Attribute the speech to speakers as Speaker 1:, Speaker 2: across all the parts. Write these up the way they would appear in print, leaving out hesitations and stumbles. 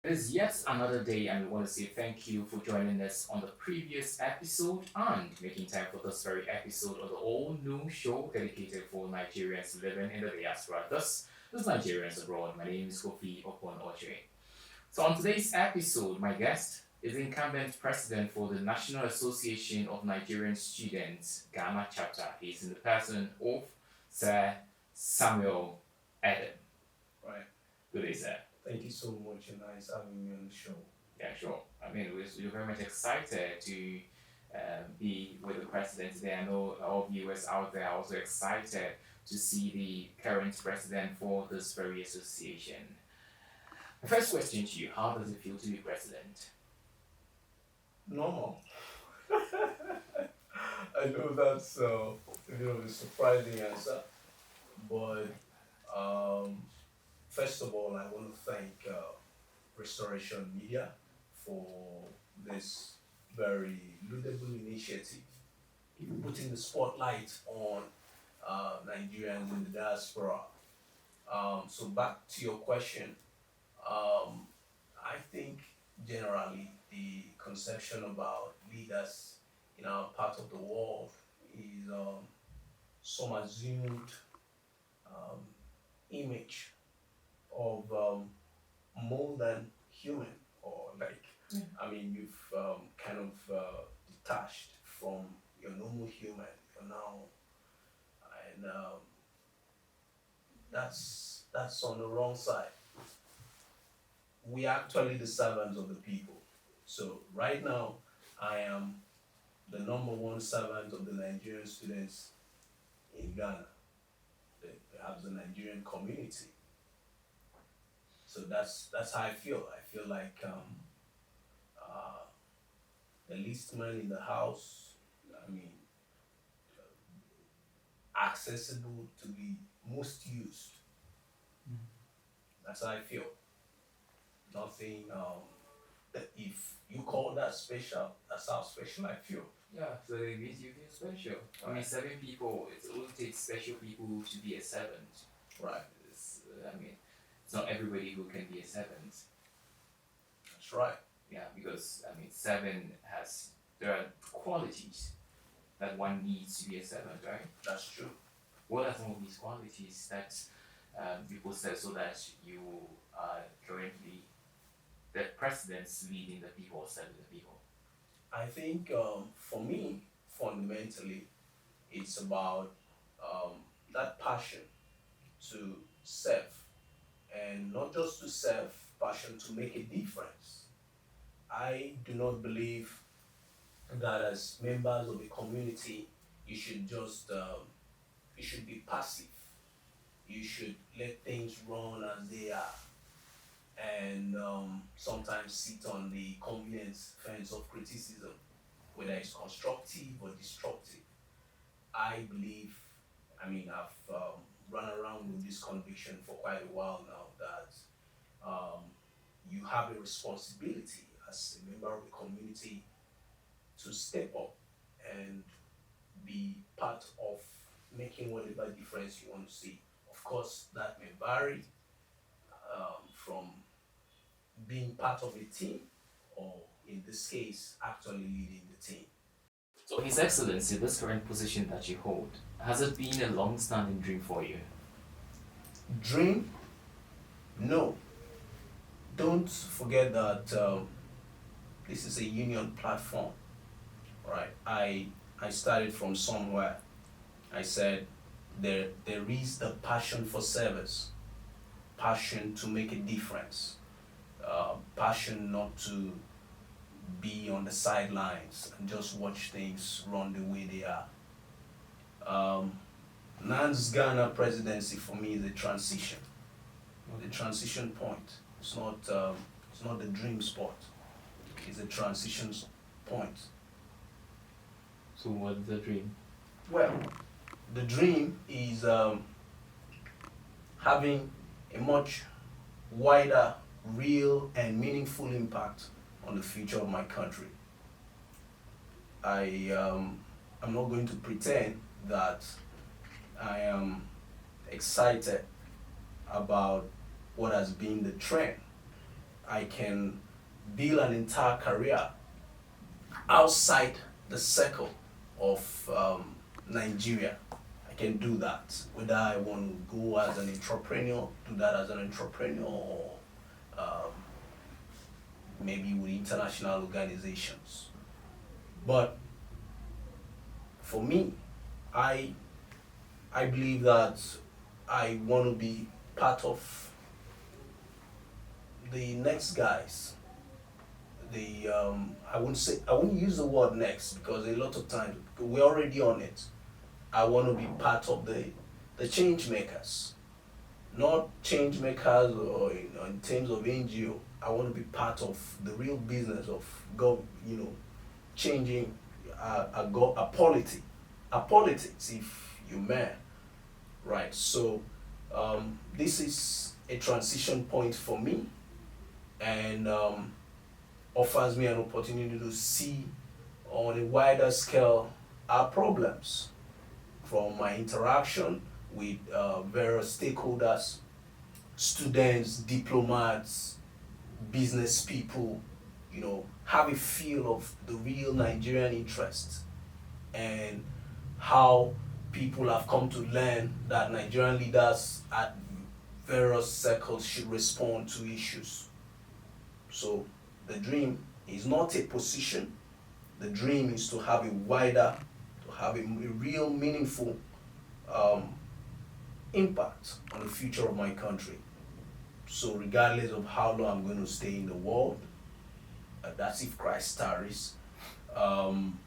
Speaker 1: It is yet another day, and we want to say thank you for joining us on the previous episode and making time for this very episode of the all new show dedicated for Nigerians living in the diaspora. Thus Nigerians abroad. My name is Kofi Opon Oche. So, on today's episode, my guest is the incumbent president for the National Association of Nigerian Students, Ghana Chapter. He's in the person of Sir Samuel Edem.
Speaker 2: Right.
Speaker 1: Good day, sir.
Speaker 2: Thank you so much, and nice having me on the show.
Speaker 1: Yeah, sure. I mean, we're very much excited to be with the president today. I know all viewers out there are also excited to see the current president for this very association. The first question to you: how does it feel to be president?
Speaker 2: Normal. I know that's a bit of a surprising answer, but first of all, I want to thank Restoration Media for this very laudable initiative, putting the spotlight on Nigerians in the diaspora. So back to your question, I think generally the conception about leaders in our part of the world is some assumed um, image of more than human, or like, I mean, you've kind of detached from your normal human. You're now, and that's on the wrong side. We are actually the servants of the people. So right now, I am the number one servant of the Nigerian students in Ghana, perhaps the Nigerian community. So that's how I feel. I feel like uh, the least man in the house. I mean, accessible to be most used. That's how I feel. Nothing. If you call that special, that's how special I feel.
Speaker 1: Yeah, so it means you feel special. I mean, seven people, it only takes special people to be a servant.
Speaker 2: Right.
Speaker 1: I mean, it's not everybody who can be a servant.
Speaker 2: That's right.
Speaker 1: Yeah, because, I mean, there are qualities that one needs to be a servant, right?
Speaker 2: That's true.
Speaker 1: What are some of these qualities that you possess so that you are currently the president's leading the people or serving the people?
Speaker 2: I think for me, fundamentally, it's about that passion to serve, and not just to serve, passion to make a difference. I do not believe that as members of the community, you should just you should be passive. You should let things run as they are, and sometimes sit on the convenient fence of criticism, whether it's constructive or destructive. I believe, I mean, I've run around with this conviction for quite a while now that you have a responsibility as a member of the community to step up and be part of making whatever difference you want to see. Of course, that may vary from being part of a team, or in this case, actually leading the team.
Speaker 1: So, His Excellency, this current position that you hold, has it been a long standing dream for you?
Speaker 2: Dream? No. Don't forget that this is a union platform, right? I started from somewhere. I said there is the passion for service, passion to make a difference, passion not to be on the sidelines and just watch things run the way they are. NANS-Ghana presidency for me is a transition, the transition point. It's not the dream spot. It's a transition point.
Speaker 1: So, what's the dream?
Speaker 2: Well, the dream is having a much wider, real, and meaningful impact on the future of my country. I'm not going to pretend that I am excited about what has been the trend. I can build an entire career outside the circle of Nigeria. I can do that. Whether I want to go as an entrepreneur, do that as an entrepreneur, or um, maybe with international organizations. But for me, I I believe that I want to be part of the next guys. I wouldn't use the word next because a lot of times we're already on it. I want to be part of the change makers, not change makers or in terms of NGO. I want to be part of the real business of changing a politics, if you may, right? So this is a transition point for me, and offers me an opportunity to see on a wider scale our problems from my interaction with various stakeholders, students, diplomats, business people, have a feel of the real Nigerian interest and how people have come to learn that Nigerian leaders at various circles should respond to issues. So the dream is not a position. The dream is to have a real meaningful um, impact on the future of my country. So regardless of how long I'm going to stay in the world, that's if Christ tarries. Um,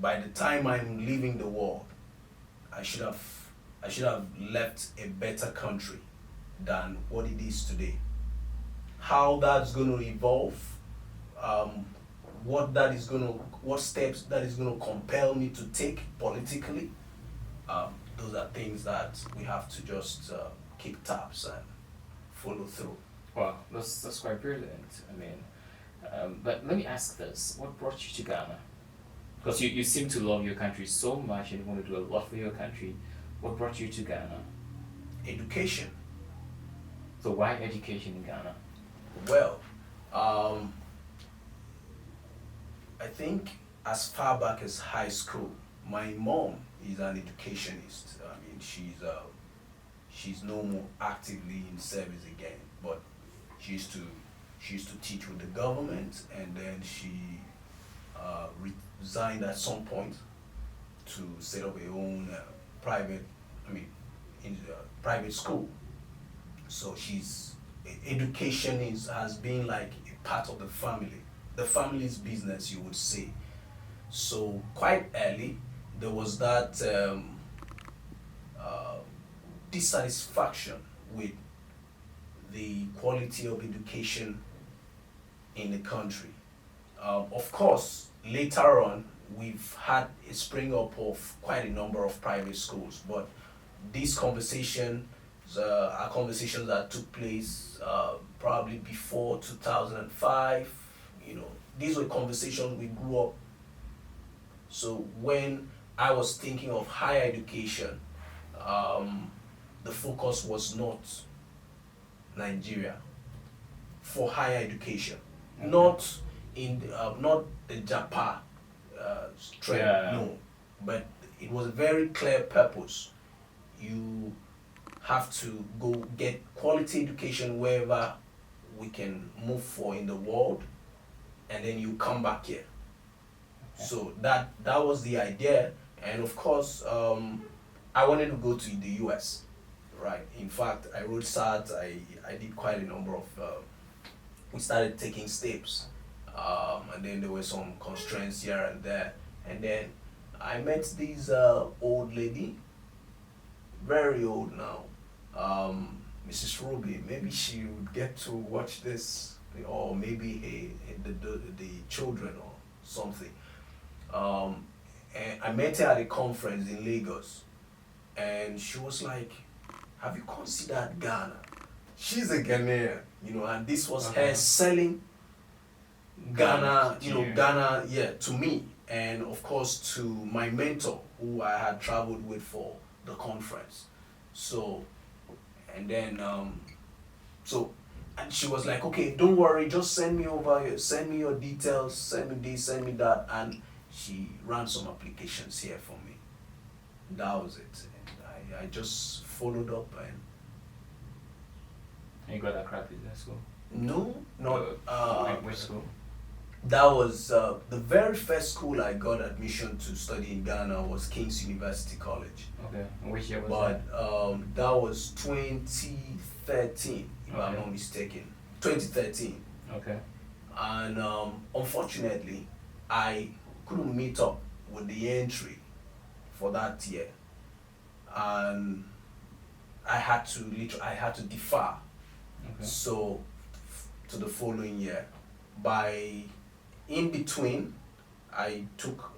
Speaker 2: by the time I'm leaving the world, I should have left a better country than what it is today. How that's going to evolve, um, what steps that is going to compel me to take politically, those are things that we have to just keep tabs and follow through.
Speaker 1: Wow, that's quite brilliant. I mean, but let me ask this: what brought you to Ghana? Because you seem to love your country so much and you want to do a lot for your country. What brought you to Ghana?
Speaker 2: Education.
Speaker 1: So why education in Ghana?
Speaker 2: Well, I think as far back as high school, my mom is an educationist. I mean, she's no more actively in service again, but she used to teach with the government, and then she resigned at some point to set up her own private school. So education has been like a part of the family's business, you would say. So quite early, there was that dissatisfaction with the quality of education in the country. Of course, later on, we've had a spring up of quite a number of private schools, but these conversations are conversations that took place probably before 2005. These were conversations we grew up. So when I was thinking of higher education, the focus was not Nigeria for higher education, not the Japan trend, no, but it was a very clear purpose. You have to go get quality education wherever we can move for in the world, and then you come back here. So that was the idea, and of course, I wanted to go to the U.S. Right. In fact, I wrote SAT. I did quite a number of. We started taking steps, and then there were some constraints here and there, and then I met this old lady, very old now, Mrs. Ruby. Maybe she would get to watch this, or maybe the children or something. And I met her at a conference in Lagos, and she was like, "Have you considered Ghana?" She's a Ghanaian, and this was her selling Ghana, Ghana, yeah, to me, and of course to my mentor who I had traveled with for the conference. So, and then, so And she was like, okay, don't worry, just send me your details, send me this, send me that. And she ran some applications here for me. That was it. And I just followed up and
Speaker 1: And you got Accra Business School?
Speaker 2: no, not
Speaker 1: Which school?
Speaker 2: that was the very first school I got admission to study in Ghana was King's University College.
Speaker 1: Okay. And which year was
Speaker 2: But
Speaker 1: that?
Speaker 2: that was 2013, if I'm
Speaker 1: Okay.
Speaker 2: not mistaken. 2013.
Speaker 1: Okay.
Speaker 2: And unfortunately, I couldn't meet up with the entry for that year, and I had to defer.
Speaker 1: Okay.
Speaker 2: So to the following year, by in between, I took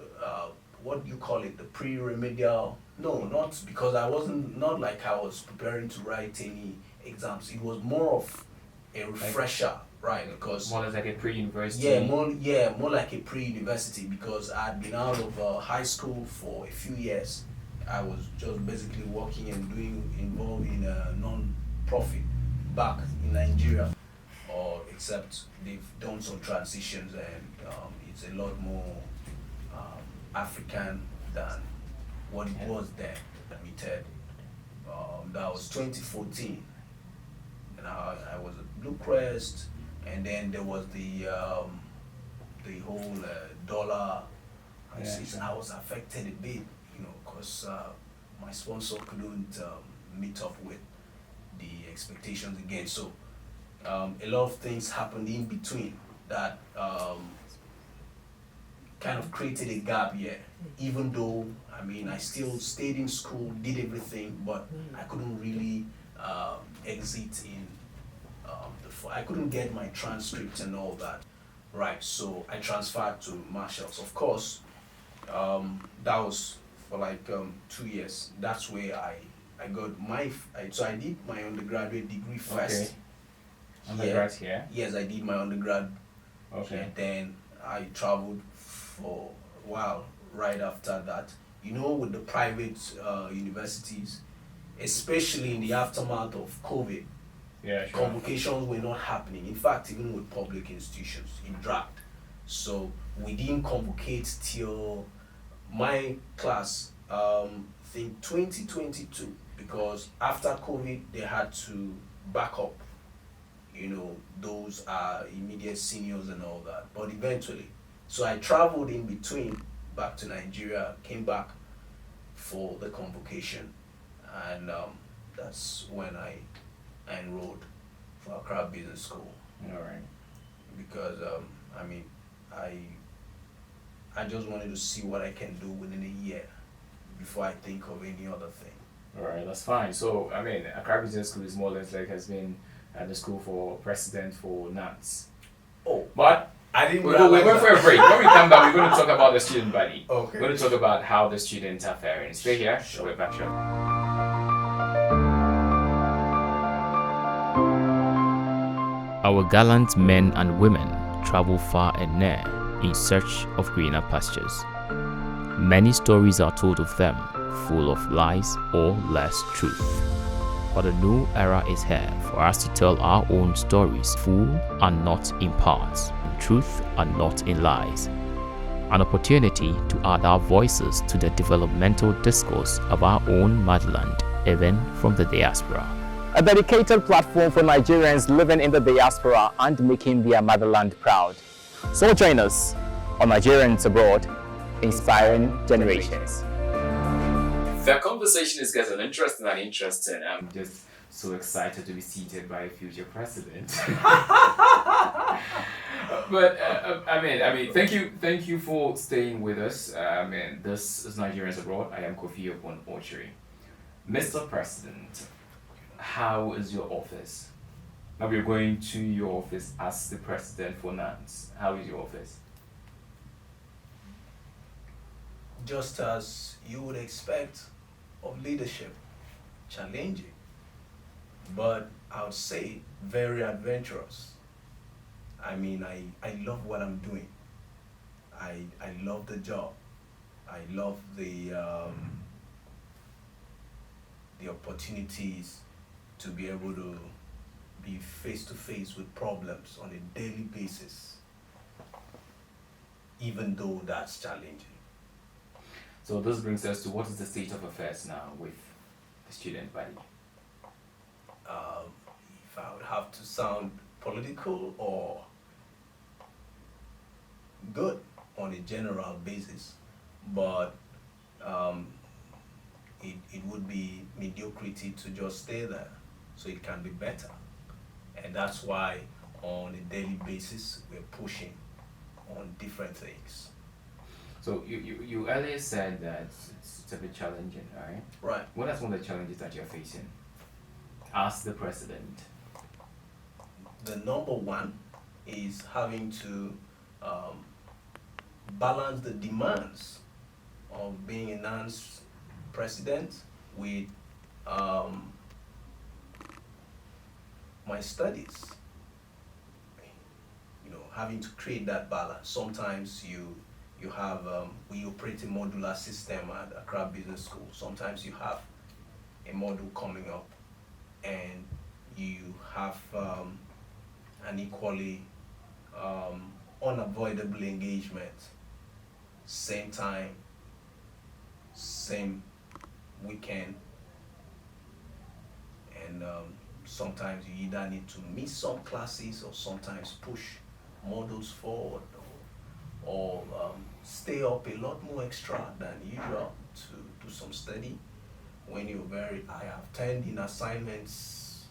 Speaker 2: what do you call it, the pre-remedial. No, not because I wasn't not like I was preparing to write any exams. It was more of a refresher, right? Because
Speaker 1: More or less like a pre-university.
Speaker 2: more like a pre-university because I'd been out of high school for a few years. I was just basically working and involved in a non-profit back in Nigeria, or except they've done some transitions and it's a lot more African than what it was then. Admitted, that was 2014, and I was at Blue Crest, and then there was the whole dollar crisis. I was affected a bit, because my sponsor couldn't meet up with the expectations again. So a lot of things happened in between that kind of created a gap here. Even though I still stayed in school, did everything, but I couldn't really exit in I couldn't get my transcript and all that. Right, so I transferred to Marshalls. Of course, that was for like 2 years. That's where I got so I did my undergraduate degree first.
Speaker 1: Okay. Undergrad here?
Speaker 2: Yes, I did my undergrad.
Speaker 1: Okay.
Speaker 2: And then I traveled for a while right after that. With the private universities, especially in the aftermath of COVID,
Speaker 1: Yeah, sure.
Speaker 2: convocations were not happening. In fact, even with public institutions, it dragged. So we didn't convocate till my class, I think 2022, because after COVID, they had to back up, those are immediate seniors and all that. But eventually, so I traveled in between back to Nigeria, came back for the convocation, and that's when I enrolled for Accra Business School.
Speaker 1: All right.
Speaker 2: Because I just wanted to see what I can do within a year before I think of any other thing.
Speaker 1: All right, that's fine. So, Accra Business School is more or less like has been the school for president for NANS.
Speaker 2: Oh,
Speaker 1: But
Speaker 2: I didn't
Speaker 1: we're
Speaker 2: realize
Speaker 1: going for a break. When we come back, we're going to talk about the student body.
Speaker 2: Okay.
Speaker 1: We're going to talk about how the students are faring. Stay here.
Speaker 2: Sure.
Speaker 1: We're back shortly. Our gallant men and women travel far and near in search of greener pastures. Many stories are told of them, full of lies or less truth. But a new era is here for us to tell our own stories, full and not in parts, in truth and not in lies. An opportunity to add our voices to the developmental discourse of our own motherland, even from the diaspora. A dedicated platform for Nigerians living in the diaspora and making their motherland proud. So join us on Nigerians Abroad, Inspiring Generations. The conversation is getting interesting and interesting. I'm just so excited to be seated by a future president. But thank you for staying with us. This is Nigerians Abroad. I am Kofi Opon Orchery. Mr. President, how is your office? Now we're going to your office as the president for NANS. How is your office?
Speaker 2: Just as you would expect of leadership, challenging, but I would say very adventurous. I love what I'm doing. I love the job. I love the opportunities to be able to be face to face with problems on a daily basis, even though that's challenging.
Speaker 1: So this brings us to what is the state of affairs now with the student body?
Speaker 2: If I would have to sound political or good on a general basis, but it would be mediocrity to just stay there. So it can be better. And that's why on a daily basis we're pushing on different things.
Speaker 1: So you earlier said that it's a bit challenging, right?
Speaker 2: Right.
Speaker 1: What are some of the challenges that you're facing as the president?
Speaker 2: The number one is having to balance the demands of being a NANS president with my studies. Having to create that balance. Sometimes you have we operate a modular system at Accra Business School. Sometimes you have a module coming up, and you have an equally unavoidable engagement. Same time, same weekend, and sometimes you either need to miss some classes or sometimes push models forward, or stay up a lot more extra than usual to do some study. When I have turned in assignments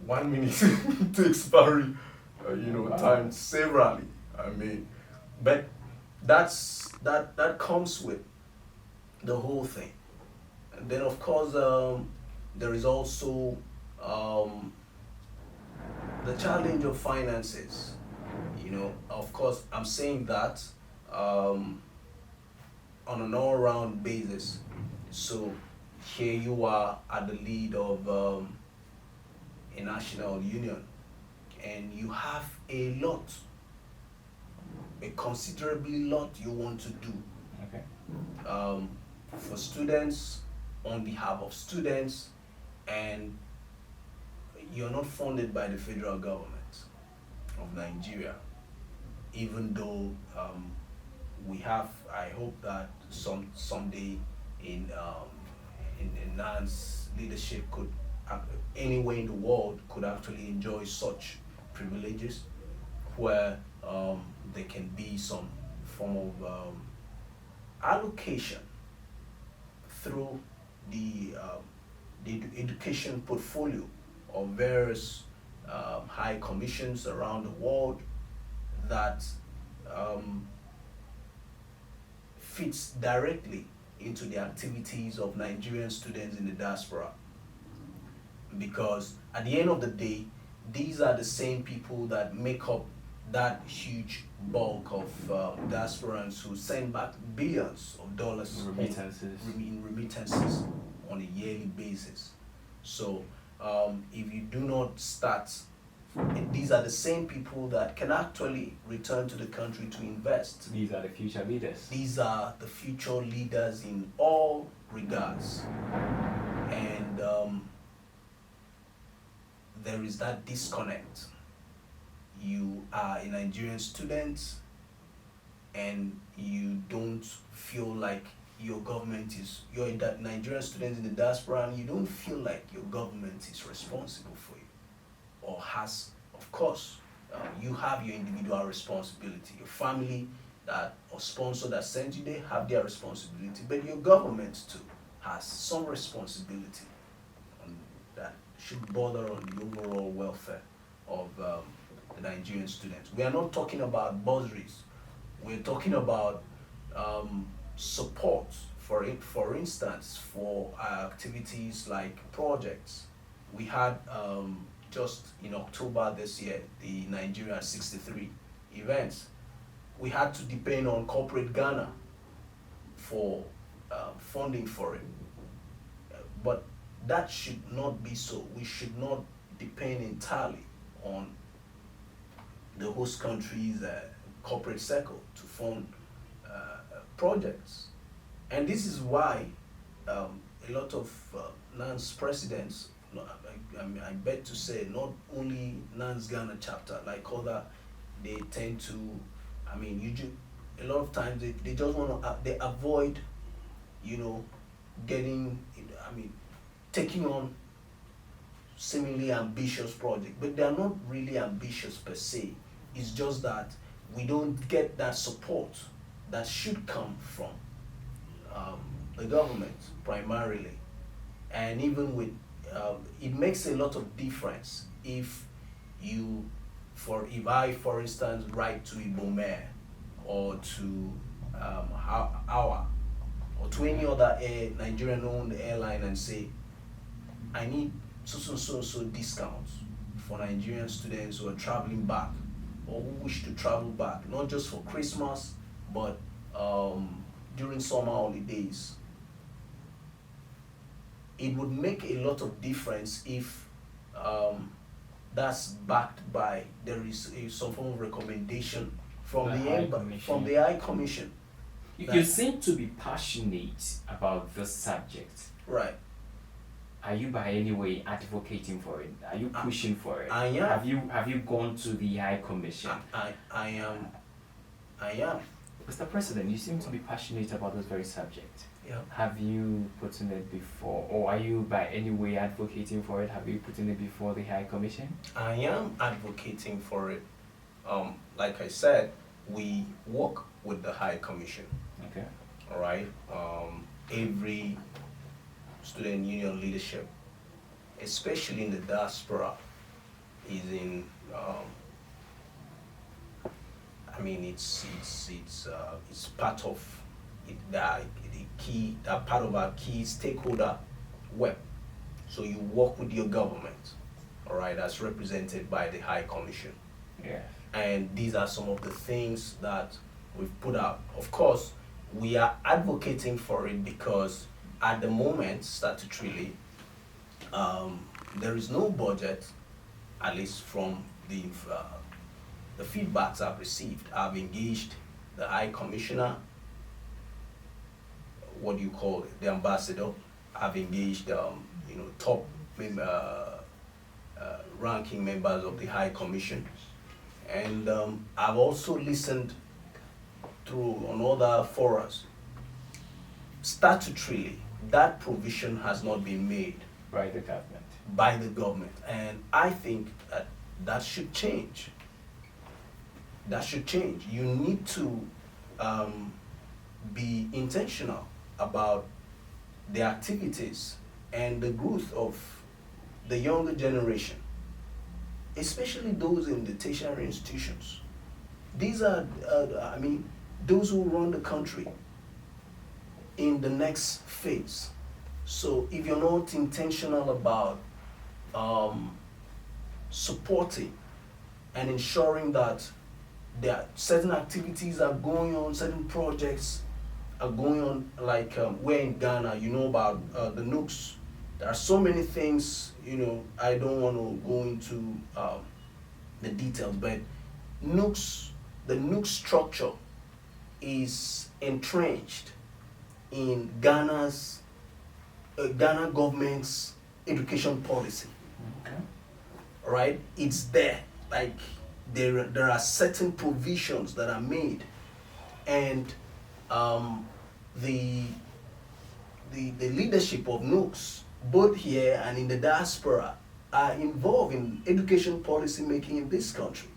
Speaker 2: 1 minute takes very time severally. But that comes with the whole thing. And then of course there is also the challenge of finances. Of course I'm saying that on an all-round basis. So here you are at the lead of a national union, and you have a considerably lot you want to do.
Speaker 1: Okay.
Speaker 2: For students, on behalf of students, and you're not funded by the federal government of Nigeria, even though I hope that someday in NANS leadership could, anywhere in the world, could actually enjoy such privileges where there can be some form of allocation through the education portfolio of various high commissions around the world that fits directly into the activities of Nigerian students in the diaspora. Because at the end of the day, these are the same people that make up that huge bulk of diasporans who send back billions of dollars in remittances on a yearly basis. So if you do not start, these are the same people that can actually return to the country to invest.
Speaker 1: These are the future leaders.
Speaker 2: These are the future leaders in all regards. And there is that disconnect. You are a Nigerian student and you don't feel like your government is, you're a Nigerian student in the diaspora and you don't feel like your government is responsible for you or has. Of course, you have your individual responsibility. Your family or sponsor that sent you, they have their responsibility, but your government too has some responsibility that should border on the overall welfare of the Nigerian students. We are not talking about bursaries. We're talking about support, for instance, for activities like projects. We had just in October this year, the Nigerian 63 events. We had to depend on corporate Ghana for funding for it. But that should not be so. We should not depend entirely on the host country's corporate circle to fund projects. And this is why a lot of NANS presidents, I bet to say not only NANS-Ghana chapter, like other, they tend to, a lot of times they just want to, they avoid, you know, getting, taking on seemingly ambitious project, but they are not really ambitious per se. It's just that we don't get that support that should come from the government primarily, and even with it makes a lot of difference if you, if I, for instance, write to Ibome or to our or to any other Nigerian-owned airline and say, I need so discounts for Nigerian students who are traveling back or who wish to travel back, not just for Christmas, but during summer holidays. It would make a lot of difference if that's backed by, there is some form of recommendation from from the High Commission.
Speaker 1: You seem to be passionate about this subject.
Speaker 2: Right.
Speaker 1: Are you by any way advocating for it? Are you pushing for it?
Speaker 2: I am.
Speaker 1: Have you gone to the High Commission?
Speaker 2: I am.
Speaker 1: Mr. President, you seem to be passionate about this very subject.
Speaker 2: Yeah.
Speaker 1: Have you put in it before, or are you by any way advocating for it? Have you put in it before the High Commission?
Speaker 2: I am advocating for it. Like I said, we work with the High Commission.
Speaker 1: Okay.
Speaker 2: All right. Every student union leadership, especially in the diaspora, is in. It's part of it. That part of our key stakeholder web. So you work with your government, all right, as represented by the High Commission.
Speaker 1: Yeah.
Speaker 2: And these are some of the things that we've put out. Of course, we are advocating for it because at the moment, statutorily, there is no budget, at least from the feedbacks I've received. I've engaged the High Commissioner, what do you call it, the ambassador. I've engaged, top ranking members of the High Commission. And I've also listened through on other forums. Statutorily, that provision has not been made
Speaker 1: By the government.
Speaker 2: by the government, and I think that should change. That should change. You need to be intentional about the activities and the growth of the younger generation, especially those in the tertiary institutions. These are, those who run the country in the next phase. So if you're not intentional about supporting and ensuring that there are certain activities are going on, certain projects are going on, like we're in Ghana, you know about the NUCs. There are so many things, I don't want to go into the details, but the NUC structure is entrenched in Ghana government's education policy.
Speaker 1: Okay.
Speaker 2: Right? It's there. Like there are certain provisions that are made, and the leadership of NUCs, both here and in the diaspora, are involved in education policy making in this country.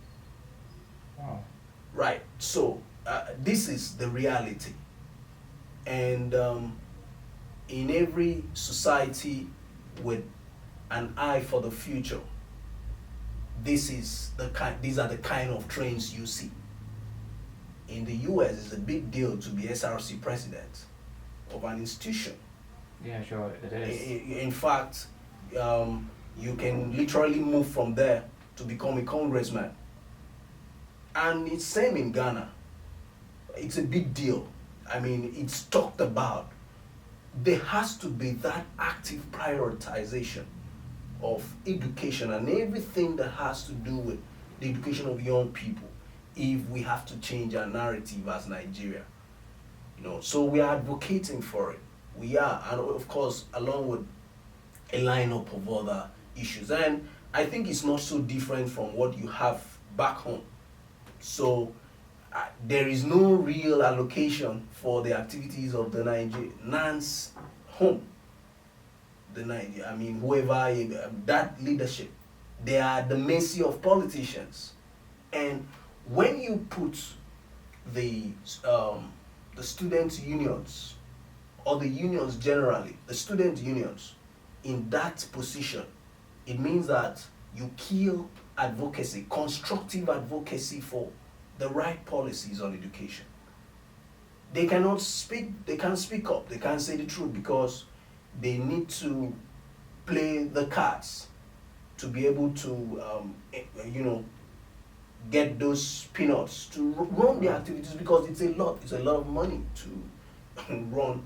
Speaker 1: Wow.
Speaker 2: Right. So this is the reality, and in every society with an eye for the future, these are the kind of trends you see. In the US, it's a big deal to be SRC president of an institution.
Speaker 1: Yeah, sure, it is.
Speaker 2: In fact, you can literally move from there to become a congressman. And it's same in Ghana. It's a big deal. It's talked about. There has to be that active prioritization of education and everything that has to do with the education of young people if we have to change our narrative as Nigeria. So we are advocating for it. We are, and of course, along with a lineup of other issues. And I think it's not so different from what you have back home. So there is no real allocation for the activities of the NANS home. I mean, whoever that leadership, they are at the mercy of politicians. And when you put the um, the student unions or the unions generally, the student unions in that position, it means that you kill advocacy, constructive advocacy for the right policies on education. They cannot speak, they can't speak up, they can't say the truth because they need to play the cards to be able to, you know, get those peanuts to run the activities because it's a lot of money to run,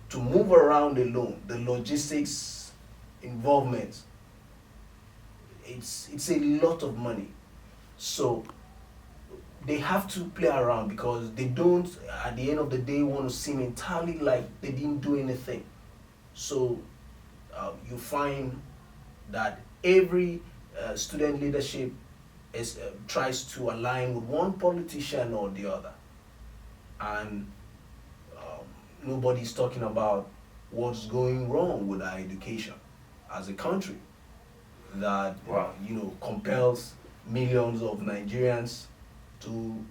Speaker 2: to move around alone, the logistics involvement, it's a lot of money. So they have to play around because they don't, at the end of the day, want to seem entirely like they didn't do anything. So you find that every student leadership tries to align with one politician or the other, and nobody's talking about what's going wrong with our education as a country that
Speaker 1: Wow.
Speaker 2: compels millions of Nigerians to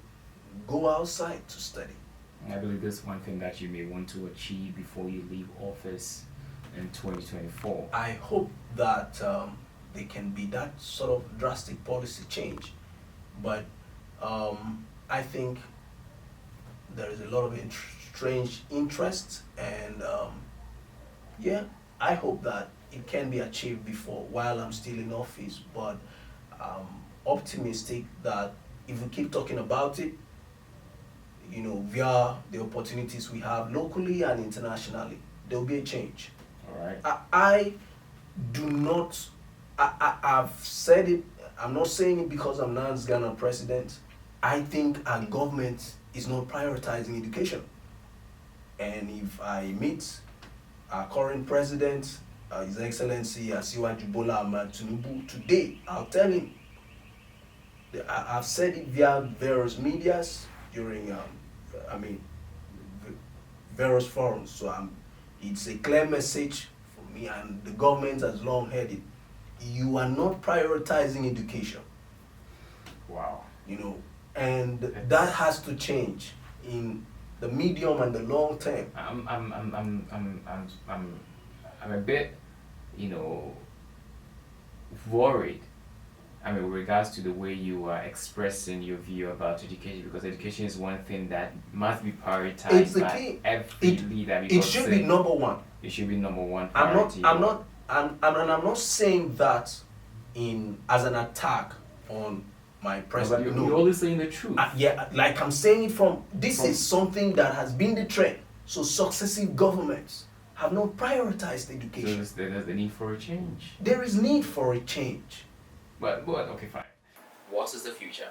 Speaker 2: go outside to study.
Speaker 1: I believe that's one thing that you may want to achieve before you leave office in 2024.
Speaker 2: I hope that there can be that sort of drastic policy change, but I think there is a lot of strange interest, and yeah, I hope that it can be achieved before while I'm still in office. But optimistic that if we keep talking about it, via the opportunities we have locally and internationally, there will be a change.
Speaker 1: All right.
Speaker 2: I do not, I've said it, I'm not saying it because I'm NANS-Ghana president. I think our government is not prioritizing education. And if I meet our current president, His Excellency Asiwaju Bola Ahmed Tinubu, today, I'll tell him, I've said it via various medias during, various forums. So it's a clear message for me, and the government has long heard it. You are not prioritizing education.
Speaker 1: Wow.
Speaker 2: And that has to change in the medium and the long term.
Speaker 1: I'm a bit, worried. I mean, with regards to the way you are expressing your view about education, because education is one thing that must be prioritized
Speaker 2: It's the
Speaker 1: by
Speaker 2: key.
Speaker 1: every leader.
Speaker 2: It should be number one.
Speaker 1: It should be number one
Speaker 2: I'm
Speaker 1: priority.
Speaker 2: not saying that as an attack on my president.
Speaker 1: But you're always saying the truth.
Speaker 2: Yeah, like I'm saying it this is something that has been the trend. So successive governments have not prioritized education.
Speaker 1: So there's the need for a change.
Speaker 2: There is need for a change.
Speaker 1: But okay, fine. What is the future?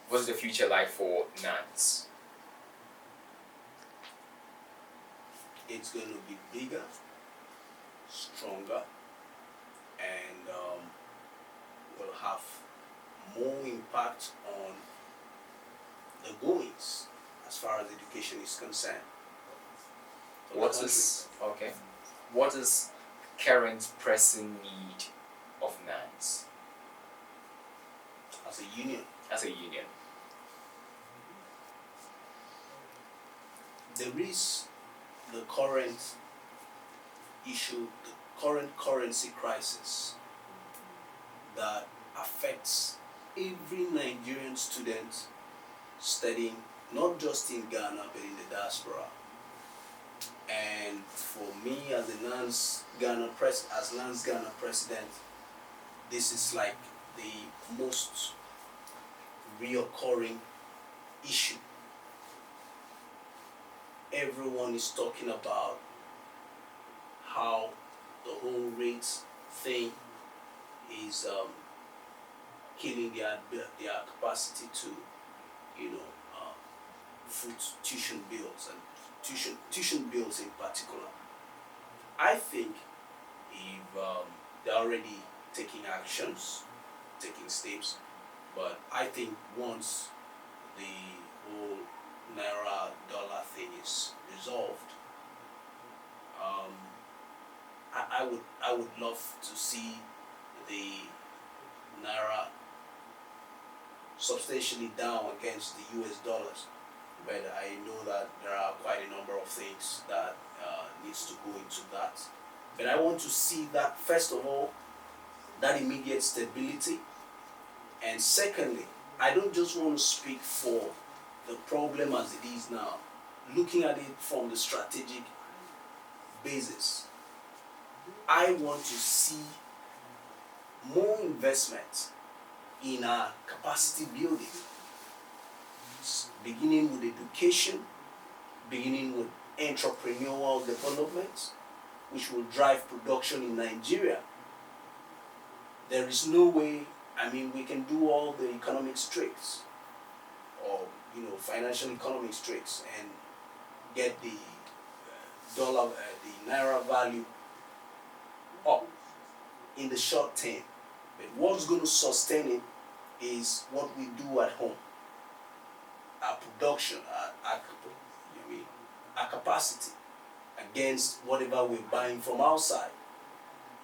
Speaker 1: What is the future like for NANS?
Speaker 2: It's going to be bigger, stronger, and will have more impact on the goings as far as education is concerned.
Speaker 1: What is current pressing need of NANS
Speaker 2: as a union? There is the current issue, the current currency crisis that affects every Nigerian student studying not just in Ghana but in the diaspora. And for me as NANS-Ghana president, this is like the most reoccurring issue. Everyone is talking about how the whole rates thing is killing their capacity to, foot tuition bills and tuition bills in particular. I think if they're already taking actions, taking steps. But I think once the whole naira dollar thing is resolved, um, I would love to see the naira substantially down against the US dollars. But I know that there are quite a number of things that needs to go into that. But I want to see that, first of all, that immediate stability. And secondly, I don't just want to speak for the problem as it is now, looking at it from the strategic basis. I want to see more investment in our capacity building, beginning with education, beginning with entrepreneurial development, which will drive production in Nigeria. There is no way, we can do all the economics tricks, or financial economics tricks, and get the dollar, the naira value up in the short term. But what's going to sustain it is what we do at home, our production, our capacity against whatever we're buying from outside.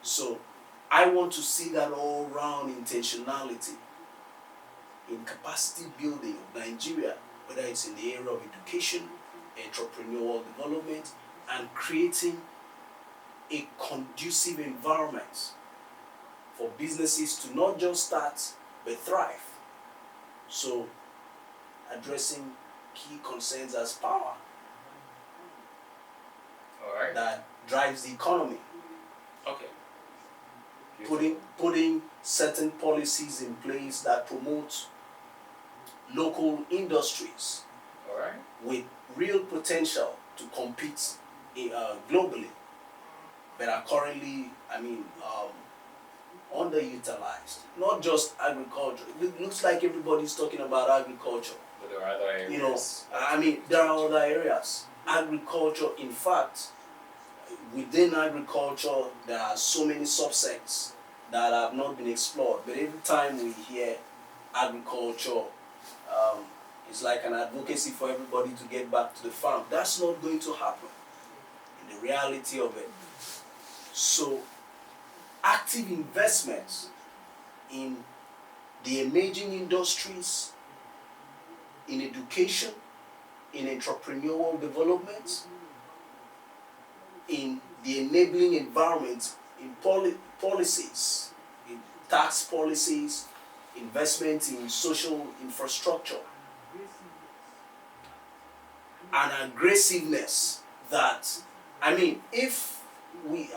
Speaker 2: So I want to see that all-round intentionality in capacity building of Nigeria, whether it's in the area of education, entrepreneurial development, and creating a conducive environment for businesses to not just start but thrive. So addressing key concerns as power,
Speaker 1: All right.
Speaker 2: that drives the economy.
Speaker 1: Okay.
Speaker 2: Putting certain policies in place that promote local industries
Speaker 1: All right.
Speaker 2: with real potential to compete globally, but are currently, underutilized. Not just agriculture. It looks like everybody's talking about agriculture.
Speaker 1: But there are other areas.
Speaker 2: There are other areas. Agriculture, in fact, within agriculture, there are so many subsects that have not been explored. But every time we hear agriculture, it's like an advocacy for everybody to get back to the farm. That's not going to happen in the reality of it. So, active investments in the emerging industries, in education, in entrepreneurial development, in the enabling environment, in policies, in tax policies, investment in social infrastructure, and aggressiveness that, if we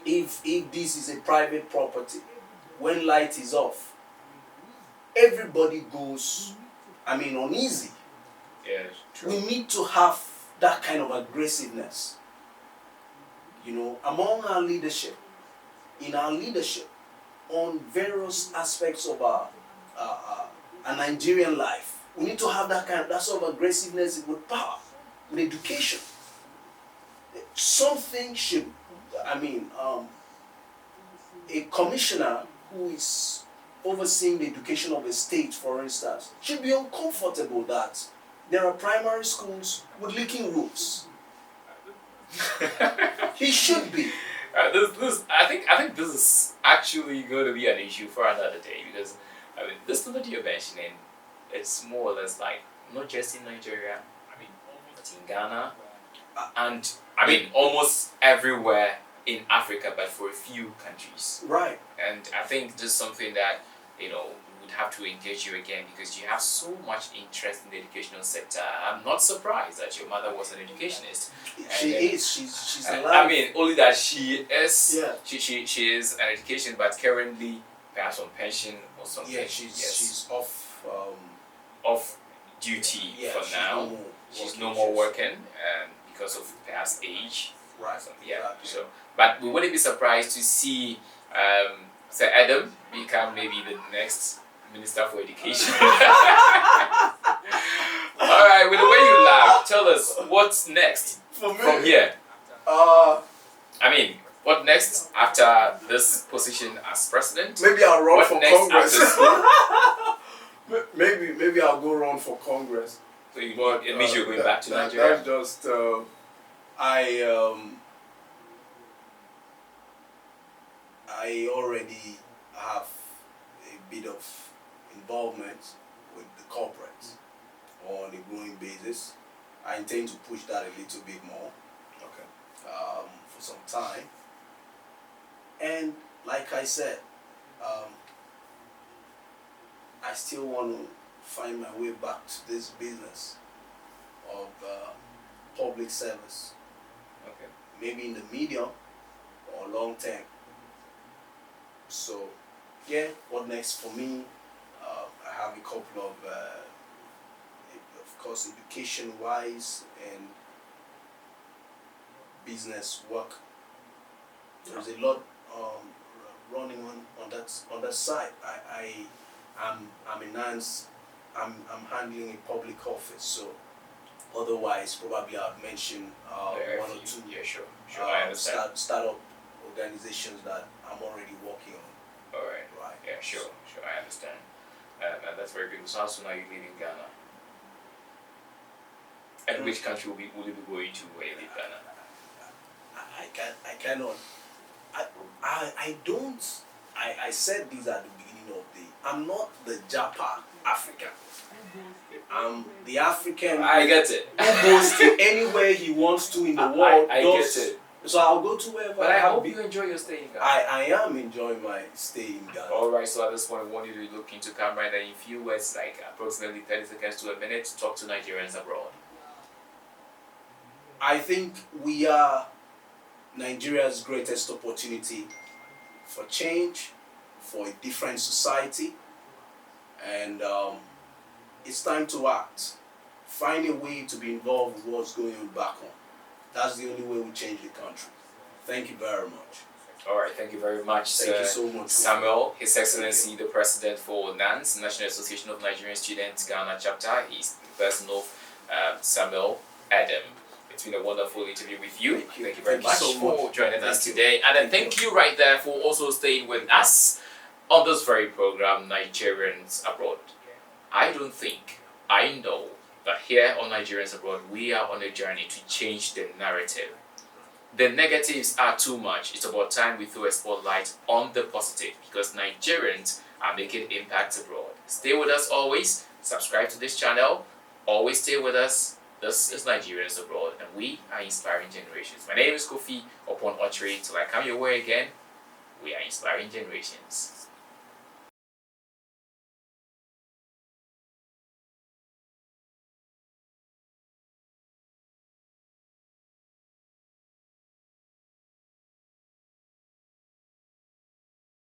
Speaker 2: if this is a private property, when light is off, everybody goes, uneasy.
Speaker 1: Yes, true.
Speaker 2: We need to have that kind of aggressiveness, among our leadership, in our leadership, on various aspects of our Nigerian life. We need to have that sort of aggressiveness with power, with education. Something should, a commissioner who is overseeing the education of a state, for instance, should be uncomfortable that there are primary schools with leaking roofs. He should be.
Speaker 1: I think this is actually going to be an issue for another day, because this thing that you're mentioning, it's more or less like not just in Nigeria, but in Ghana, and almost everywhere in Africa, but for a few countries.
Speaker 2: Right.
Speaker 1: And I think this is something that we would have to engage you again, because you have so much interest in the educational sector. I'm not surprised that your mother was an educationist.
Speaker 2: She is. She's alive.
Speaker 1: Only that she is.
Speaker 2: Yeah.
Speaker 1: She is an education, but currently perhaps on pension or something.
Speaker 2: Yeah, she's off.
Speaker 1: Off duty for now. She's no more working, because of perhaps age.
Speaker 2: Right.
Speaker 1: Yeah.
Speaker 2: Exactly.
Speaker 1: So, but we wouldn't be surprised to see Sir Edem become maybe the next Minister for Education. All right. With the way you laugh, tell us what's next
Speaker 2: For me,
Speaker 1: from here. I mean, what next after this position as president?
Speaker 2: Maybe I'll run
Speaker 1: What
Speaker 2: for
Speaker 1: next
Speaker 2: Congress.
Speaker 1: after school?
Speaker 2: maybe I'll go run for Congress.
Speaker 1: So
Speaker 2: But
Speaker 1: it means you're going back to Nigeria?
Speaker 2: That's just I already have a bit of involvement with the corporates on a growing basis. I intend to push that a little bit more. Okay. For some time. And like I said, I still want to find my way back to this business of public service.
Speaker 1: Okay.
Speaker 2: Maybe in the medium or long term. So, yeah, what next for me? I have a couple of course, education-wise and business work. There's a lot running on that side. I'm a NANS. I'm handling a public office, so otherwise probably I'd mention one or two.
Speaker 1: Yeah, sure, I understand.
Speaker 2: Startup organizations that I'm already working on.
Speaker 1: All right.
Speaker 2: Right.
Speaker 1: Yeah, sure, I understand. And that's very good. So how soon are you leaving Ghana? And which country will you be going to when you leave Ghana?
Speaker 2: I cannot. I don't. I said this at the beginning of the. I'm not the Japa African. I'm the African.
Speaker 1: I get it.
Speaker 2: Who goes to anywhere he wants to in the world.
Speaker 1: I get it.
Speaker 2: So I'll go to wherever.
Speaker 1: But I hope you enjoy your stay in Ghana.
Speaker 2: I am enjoying my stay in Ghana.
Speaker 1: Alright, so at this point, I want you to look into camera and then in few words, like approximately 30 seconds to a minute, talk to Nigerians abroad.
Speaker 2: I think we are Nigeria's greatest opportunity for change, for a different society, and it's time to act. Find a way to be involved with what's going on back home. That's the only way we change the country. Thank you very much.
Speaker 1: Alright, thank you very much,
Speaker 2: Thank you so much.
Speaker 1: Samuel, His Excellency, the President for NANS, National Association of Nigerian Students, Ghana Chapter. He's the person of Samuel Edem. It's been a wonderful interview with you. Thank you very much for joining us today. And then thank you right there for also staying with us on this very program, Nigerians Abroad. I don't think, I know that here on Nigerians Abroad, we are on a journey to change the narrative. The negatives are too much. It's about time we throw a spotlight on the positive because Nigerians are making impacts abroad. Stay with us always. Subscribe to this channel. Always stay with us. This is Nigerians Abroad and we are inspiring generations. My name is Kofi upon Ottery. Till I come your way again, we are inspiring generations.